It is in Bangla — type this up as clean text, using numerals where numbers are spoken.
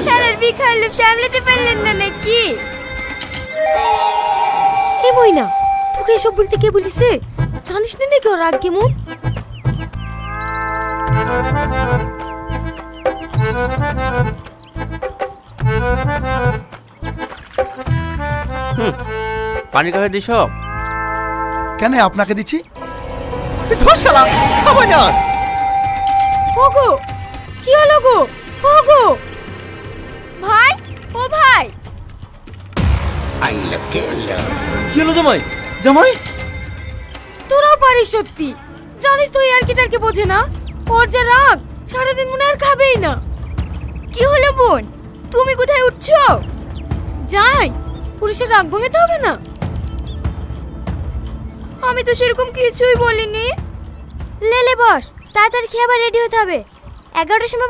শালার বিখার লোক সামলাতে পারলেন না নাকি? এ মইনা, তোকে এসব বলতে কে বলিছে? জানিস না নাকি ওর রাগ কেমন? পানি কাছে দিস। কেন আপনাকে দিচ্ছি? ধর শালা, খাবো না। ওগো, কি হলো গো? ওগো ভাই, ও ভাই, কি হলো জামাই? জামাই তোরাও পারিস সত্যি। জানিস তো আর কি টারকে বোঝে না। ওর যা রাগ, সারাদিন মনে আর খাবেই না। কি হলো বোন? তুমি কোথায় উঠছো? যাই, পুলিশের রাগ ভাঙাতে হবে না। আমি তো সেরকম কিছুই বলিনি। লে বস, তাড়াতাড়ি খেয়ে আবার রেডি হতে হবে। 11টার সময়